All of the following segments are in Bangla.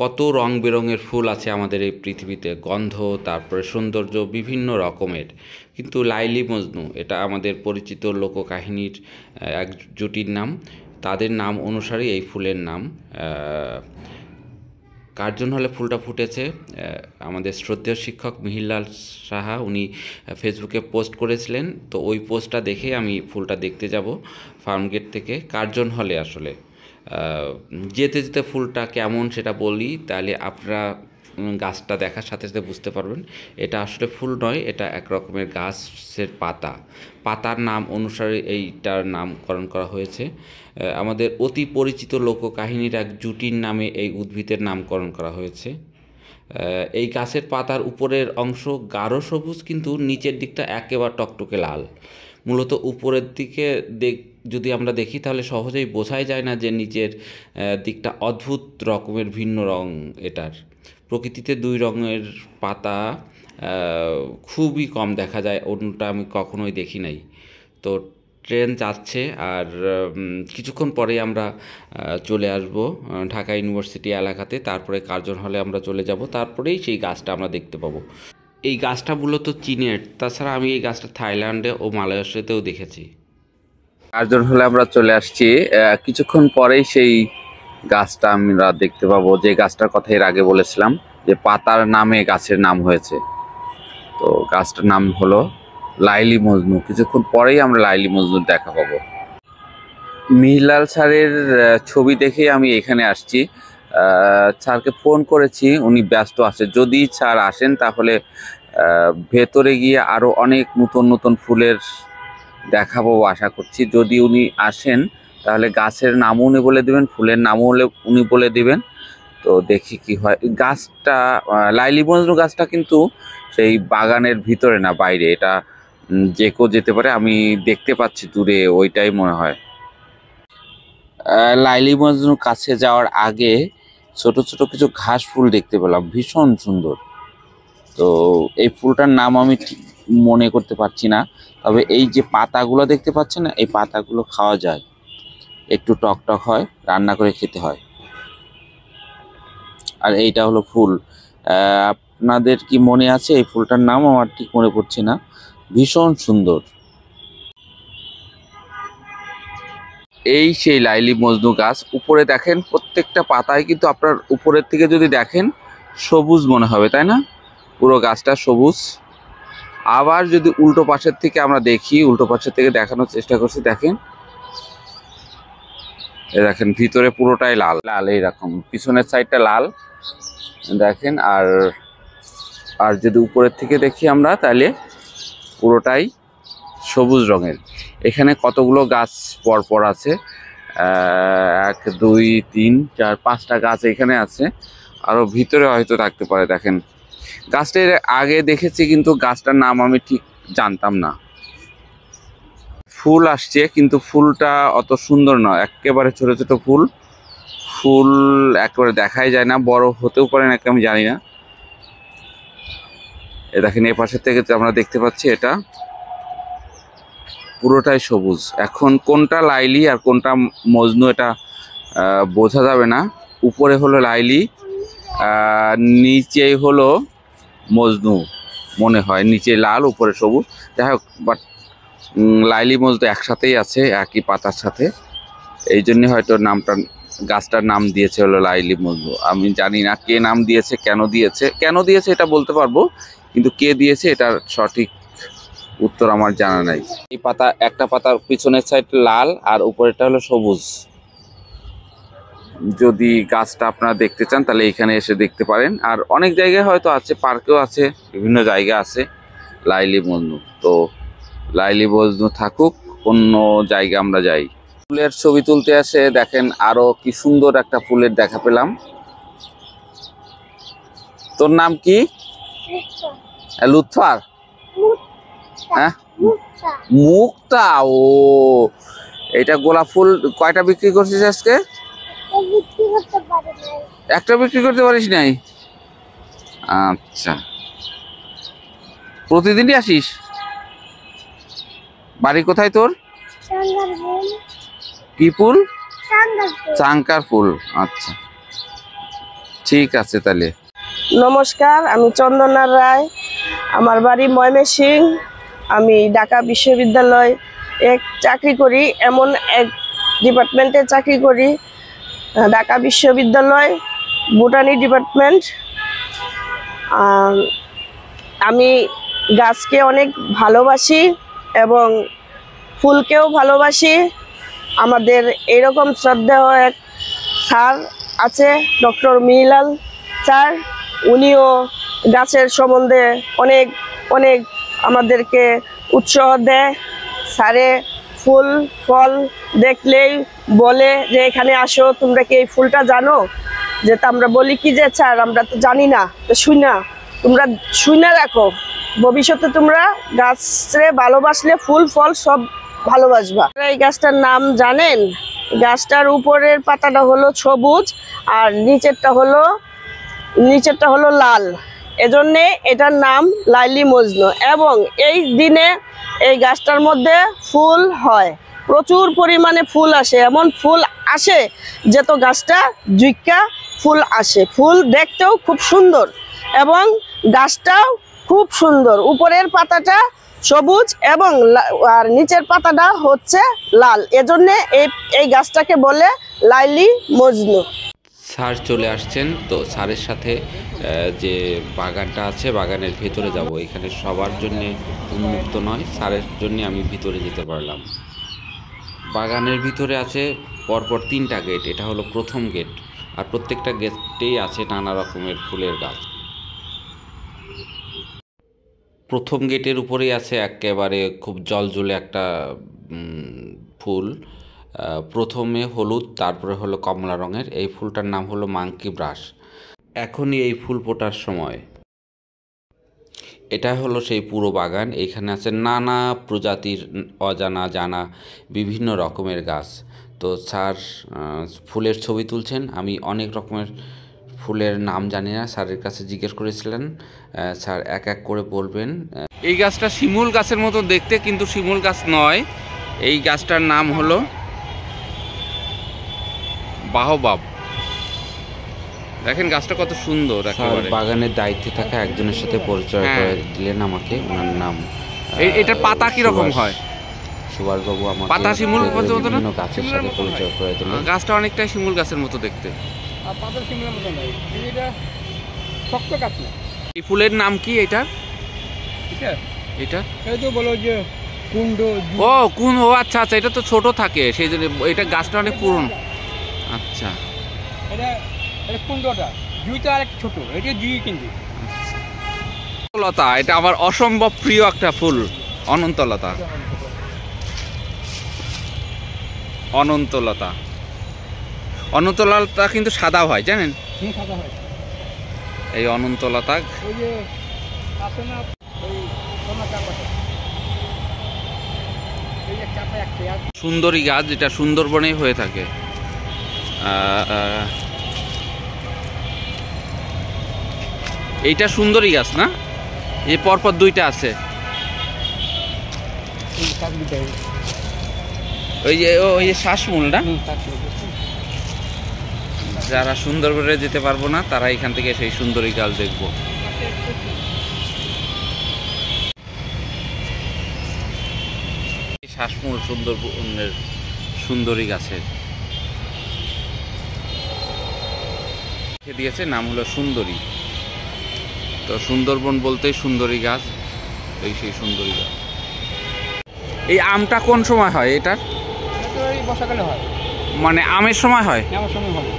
কত রং বেরঙের ফুল আছে আমাদের এই পৃথিবীতে, গন্ধ, তারপরে সৌন্দর্য বিভিন্ন রকমের। কিন্তু লাইলি মজনু এটা আমাদের পরিচিত লোককাহিনীর এক জুটির নাম। তাদের নাম অনুসারেই এই ফুলের নাম। কার জন্য হলে ফুলটা ফুটেছে, আমাদের শ্রদ্ধেয় শিক্ষক মিহিরলাল সাহা উনি ফেসবুকে পোস্ট করেছিলেন। তো ওই পোস্টটা দেখে আমি ফুলটা দেখতে যাব ফার্মগেট থেকে। কার্জন হলে আসলে যেতে যেতে ফুলটা কেমন সেটা বলি, তাহলে আপনারা গাছটা দেখার সাথে সাথে বুঝতে পারবেন এটা আসলে ফুল নয়, এটা এক রকমের গাছের পাতা। পাতার নাম অনুসারে এইটার নামকরণ করা হয়েছে। আমাদের অতি পরিচিত লোককাহিনীর এক জুটির নামে এই উদ্ভিদের নামকরণ করা হয়েছে। এই গাছের পাতার উপরের অংশ গাঢ় সবুজ, কিন্তু নিচের দিকটা একেবারে টকটকে লাল। মূলত উপরের দিকে যদি আমরা দেখি তাহলে সহজেই বোঝাই যায় না যে নিচের দিকটা অদ্ভুত রকমের ভিন্ন রং এটার। প্রকৃতিতে দুই রঙের পাতা খুবই কম দেখা যায়, অন্যটা আমি কখনোই দেখি নাই। তো ট্রেন যাচ্ছে, আর কিছুক্ষণ পরেই আমরা চলে আসব ঢাকা ইউনিভার্সিটি এলাকাতে। তারপরে কার্জন হলে আমরা চলে যাব, তারপরেই সেই গাছটা আমরা দেখতে পাবো। এই গাছটা মূলত চীনের, তাছাড়া আমি এই গাছটা থাইল্যান্ডে ও মালয়েশিয়াতেও দেখেছি। কার্জন হলে আমরা চলে আসছি, কিছুক্ষণ পরেই সেই গাছটা আমরা দেখতে পাবো, যে গাছটার কথা এর আগে বলেছিলাম যে পাতার নামে গাছের নাম হয়েছে। তো গাছটার নাম হলো লাইলি মজনু। কিছুক্ষণ পরেই আমরা লাইলি মজনু দেখা পাবো। মিহিরলাল স্যারের ছবি দেখেই আমি এখানে আসছি। স্যারকে ফোন করেছি, উনি ব্যস্ত আছে। যদি স্যার আসেন তাহলে ভেতরে গিয়ে আরো অনেক নতুন নতুন ফুলের দেখাবো আশা করছি। যদি উনি আসেন তাহলে গাছের নামও উনি বলে দেবেন, ফুলের নামও উনি বলে দিবেন। তো দেখি কি হয়। গাছটা লাইলি মজনু গাছটা কিন্তু সেই বাগানের ভিতরে না, বাইরে। এটা যে কেউ যেতে পারে, আমি দেখতে পাচ্ছি দূরে, ওইটাই মনে হয়। লাইলি মজনুর কাছে যাওয়ার আগে ছোট ছোট কিছু ঘাস ফুল দেখতে পেলাম, ভীষণ সুন্দর। তো এই ফুলটার নাম আমি ঠিক মনে করতে পারছি না, তবে এই যে পাতাগুলো দেখতে পাচ্ছেন না, এই পাতাগুলো খাওয়া যায়, একটু টক টক হয়, রান্না করে খেতে হয়। আর এইটা হলো ফুল। আপনাদের কি মনে আছে এই ফুলটার নাম? আমার ঠিক মনে পড়ছে না। ভীষণ সুন্দর। এই সেই লাইলি মজনু গাছ। উপরে দেখেন প্রত্যেকটা পাতায় কিন্তু আপনার উপরের থেকে যদি দেখেন সবুজ মনে হবে, তাই না? পুরো গাছটা সবুজ। আবার যদি উল্টো পাশের থেকে আমরা দেখি, উল্টো পাশের থেকে দেখানোর চেষ্টা করছি, দেখেন দেখেন ভিতরে পুরোটাই লাল লাল, এইরকম পিছনের সাইডটা লাল দেখেন। আর আর যদি উপরের থেকে দেখি আমরা তাহলে পুরোটাই সবুজ রঙের। এখানে কতগুলো গাছ পরপর আছে, 1 2 3 4 5টা গাছ এখানে আছে, আরো ভিতরে হয়তো থাকতে পারে। দেখেন গাছটার আগে দেখেছি, কিন্তু গাছটার নাম আমি ঠিক জানতাম না। ফুল আসছে কিন্তু ফুলটা অত সুন্দর নয়, একেবারে ছোট ছোট ফুল। ফুল একেবারে দেখাই যায় না, বড় হতেও পারে নাকি আমি জানি না। এ দেখেন এ পাশের থেকে আমরা দেখতে পাচ্ছি এটা পুরোটাই সবুজ। এখন কোনটা লাইলি আর কোনটা মজনু এটা বোঝা যাবে না। উপরে হলো লাইলি, নিচে হলো মজনু মনে হয়, নিচে লাল উপরে সবুজ। যাই হোক, বাট লাইলি মজনু একসাথেই আছে একই পাতার সাথে, এই জন্য হয়তো নামটা গাছটার নাম দিয়েছে হলো লাইলি মজনু। আমি জানি না কে নাম দিয়েছে, কেন দিয়েছে এটা বলতে পারবো, কিন্তু কে দিয়েছে এটার সঠিক উত্তর আমার জানা নাই। এই পাতা, একটা পাতার পিছনের সাইড লাল আর উপরেরটা হলো সবুজ। যদি গাছটা আপনারা দেখতে চান তাহলে এখানে এসে দেখতে পারেন। আর অনেক জায়গায় হয়তো আছে, পার্কেও আছে, বিভিন্ন জায়গা আছে লাইলি মজনু। তো লাইলি মজনু থাকুক, অন্য জায়গা আমরা যাই। ফুলের ছবি তুলতে আসে, দেখেন আরো কি সুন্দর একটা ফুলের দেখা পেলাম। তোর নাম কি? লুৎফার? হ্যাঁ, মুক্তা। ও, এটা গোলাপ ফুল কয়টা বিক্রি করছিস আজকে? একটা বিক্রি করতে পারিস নাই? আচ্ছা, প্রতিদিনই আসিস? বাড়ি কোথায় তোর? কি ফুল? চাঙ্কার ফুল। আচ্ছা ঠিক আছে তাহলে। নমস্কার, আমি চন্দনা রায়, আমার বাড়ি ময়মনসিং। আমি ঢাকা বিশ্ববিদ্যালয় এক চাকরি করি, এমন এক ডিপার্টমেন্টে চাকরি করি, ঢাকা বিশ্ববিদ্যালয় বোটানি ডিপার্টমেন্ট। আমি গাছকে অনেক ভালোবাসি এবং ফুলকেও ভালোবাসি। আমাদের এরকম শ্রদ্ধেয় এক স্যার আছে, ডক্টর মিহিরলাল স্যার। উনিও গাছের সম্বন্ধে অনেক অনেক আমাদেরকে উৎসাহ দেয়। স্যারে ফুল ফল দেখলেই বলে যে এখানে আসো, তোমরা কি এই ফুলটা জানো? যে তা আমরা বলি কি যে স্যার আমরা তো জানি না, তো তোমরা শুনে রাখো, ভবিষ্যতে তোমরা গাছরে ভালোবাসলে ফুল ফল সব ভালোবাসবা। এই গাছটার নাম জানেন? গাছটার উপরের পাতাটা হলো সবুজ আর নিচেরটা হলো লাল, এজন্যে এটার নাম লাইলি মজনু। এবং এই দিনে এই গাছটার মধ্যে ফুল হয়, প্রচুর পরিমাণে ফুল আসে, এমন ফুল আসে যে তো গাছটা জুইক্কা ফুল আসে। ফুল দেখতেও খুব সুন্দর এবং গাছটাও খুব সুন্দর। উপরের পাতাটা সবুজ এবং আর নিচের পাতাটা হচ্ছে লাল, এজন্যে এই গাছটাকে বলে লাইলি মজনু। স্যার চলে আসছেন, তো স্যারের সাথে যে বাগানটা আছে বাগানের ভেতরে যাব। এখানে সবার জন্যে উন্মুক্ত নয়, স্যারের জন্য আমি ভিতরে যেতে পারলাম। বাগানের ভিতরে আছে পরপর 3টা গেট, এটা হলো প্রথম গেট। আর প্রত্যেকটা গেটেই আছে নানা রকমের ফুলের গাছ। প্রথম গেটের উপরেই আছে একেবারে খুব জলজলে একটা ফুল, প্রথমে হলুদ, তারপরে হলো কমলা রঙের। এই ফুলটার নাম হলো মাঙ্কি ব্রাশ। এখনই এই ফুল ফোটার সময়। এটা হলো সেই পুরো বাগান। এখানে আছে নানা প্রজাতির অজানা জানা বিভিন্ন রকমের গাছ। তো স্যার ফুলের ছবি তুলছেন। আমি অনেক রকমের ফুলের নাম জানি না, স্যারের কাছে জিজ্ঞেস করেছিলেন। স্যার এক এক করে বলবেন। এই গাছটা শিমুল গাছের মতো দেখতে, কিন্তু শিমুল গাছ নয়। এই গাছটার নাম হলো বাহবাব। দেখেন গাছটা কত সুন্দর। একেবারে বাগানের দায়িত্বে থাকা একজনের সাথে পরিচয় করে দিলেন আমাকে। ওনার নাম, এটার পাতা কি রকম হয়? সুভাষবাবু আমাকে পাতা শিমুল বিভিন্ন গাছের সাথে পরিচয় করে দিলেন। গাছটা অনেকটাই শিমুল গাছের মতো দেখতে। পাতা শিমুলের মতো নয়, এটা শক্ত গাছ না। এই ফুলের নাম কি এটা? এটা এই তো বলো যে কুন্ড। ও আচ্ছা আচ্ছা, এটা তো ছোট থাকে সেই জন্য। এটা গাছটা অনেক পুরনো। আচ্ছা, এটা কুন্ডটা জুইটা আর একটু ছোট, এটা জুই কিন্তু। লতা, এটা আমার অসম্ভব প্রিয় একটা ফুল, অনন্তলতা। অনন্তলতা অনন্তলতা কিন্তু সাদা হয়, জানেন? সাদা হয় এই অনন্তলতা। ওই যে আছে না ওই সোনা চাপাটা, এই যে চাপা একটা সুন্দরী গাছ, যেটা সুন্দরবনেই হয়ে থাকে। এইটা সুন্দরী গাছ না? এই পরপর 2টা আছে। ওই যে শ্বাসমূল না? যারা সুন্দরবনে যেতে পারবো না তারা এখান থেকে সেই সুন্দরী গাছ দেখবো। শ্বাসমূল সুন্দরবনের সুন্দরী গাছের দিয়েছে নাম হলো সুন্দরী। তো সুন্দরবন বলতেই সুন্দরী গাছ, এই সেই সুন্দরী গাছ। এই আমটা কোন সময় হয় এটার? বর্ষাকালে হয়, মানে আমের সময় হয়। সময় হবে।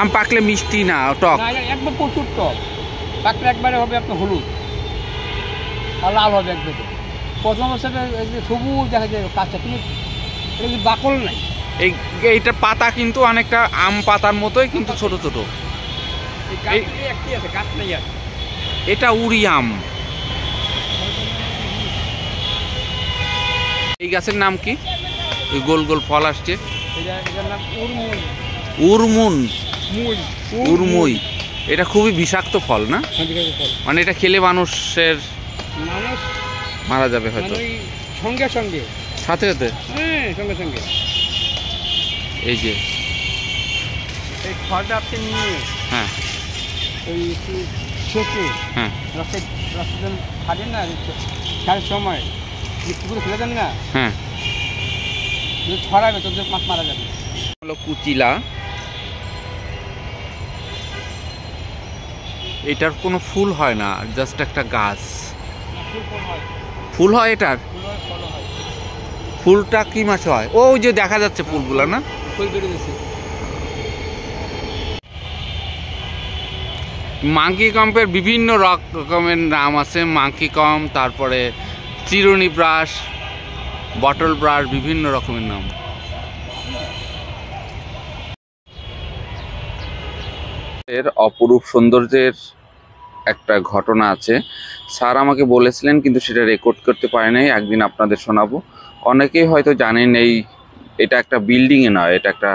আম পাকলে মিষ্টি না টক? একবার প্রচুর টক, পাকলে একবারে হবে আপনার হলুদ আর লাল হবে একবারে। প্রথম অবস্থাতে সবুজ দেখা যায় কাঁচা, কিন্তু এটা বাকল নাই। এইটার পাতা কিন্তু অনেকটা আম পাতার মতোই, কিন্তু ছোট ছোট। এটা উড়ি আম। এই গাছের নাম কি? ওই গোল গোল ফল আসছে, উরমুই। এটা খুবই বিষাক্ত ফল না? মানে এটা খেলে মানুষের মারা যাবে হয়তো। সঙ্গে সঙ্গে সাথে সাথে সঙ্গে সঙ্গে এই যে এই ফলটা আপনি নিয়ে ওই একটু ছেঁচে হ্যাঁ রসের রসের ফাটেন না খেয়ার সময় যে পুকুরে ফেলে দেন না, হ্যাঁ যদি ছড়াবে তোদের মাছ মারা যাবে। হলো কুচিলা। এটার কোনো ফুল হয় না, জাস্ট একটা গাছ। ফুল হয় এটার? ফুলটা কি মাছ হয়? ওই যে দেখা যাচ্ছে ফুলগুলো না? ফুল বেড়ে গেছে। মাঙ্কি কম্পের বিভিন্ন রকমের নাম আছে। মাঙ্কি কম্প, তারপরে চিরুনি ব্রাশ, বটল ব্রাশ, বিভিন্ন রকমের নাম। এর অপরূপ সৌন্দর্যের একটা ঘটনা আছে, স্যার আমাকে বলেছিলেন কিন্তু সেটা রেকর্ড করতে পারি নাই, একদিন আপনাদের শোনাবো। অনেকেই হয়তো জানেন এটা একটা বিল্ডিংয়ে নয়, এটা একটা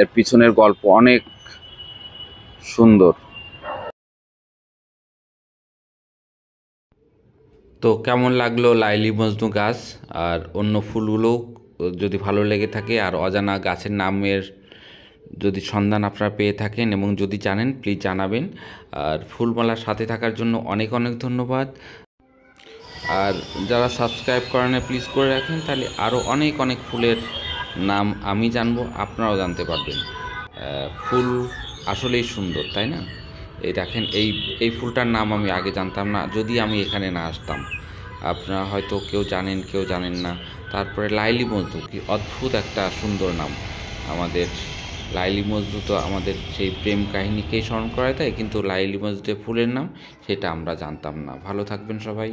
এর পিছনের গল্প অনেক সুন্দর। তো কেমন লাগলো লাইলি মজনু গাছ আর অন্য ফুলগুলোও যদি ভালো লেগে থাকে, আর অজানা গাছের নামের যদি সন্ধান আপনারা পেয়ে থাকেন এবং যদি জানেন প্লিজ জানাবেন। আর ফুলমালার সাথে থাকার জন্য অনেক অনেক ধন্যবাদ। আর যারা সাবস্ক্রাইব করেন প্লিজ করে রাখেন, তাহলে আরও অনেক অনেক ফুলের নাম আমি জানবো, আপনারাও জানতে পারবেন। ফুল আসলেই সুন্দর, তাই না? এই দেখেন, এই ফুলটার নাম আমি আগে জানতাম না, যদি আমি এখানে না আসতাম। আপনারা হয়তো কেউ জানেন, কেউ জানেন না। তারপরে লাইলি মজনু, কি অদ্ভুত একটা সুন্দর নাম। আমাদের লাইলি মজনু তো আমাদের সেই প্রেম কাহিনীকেই স্মরণ করায়, তাই কিন্তু লাইলি মজনু ফুলের নাম সেটা আমরা জানতাম না। ভালো থাকবেন সবাই।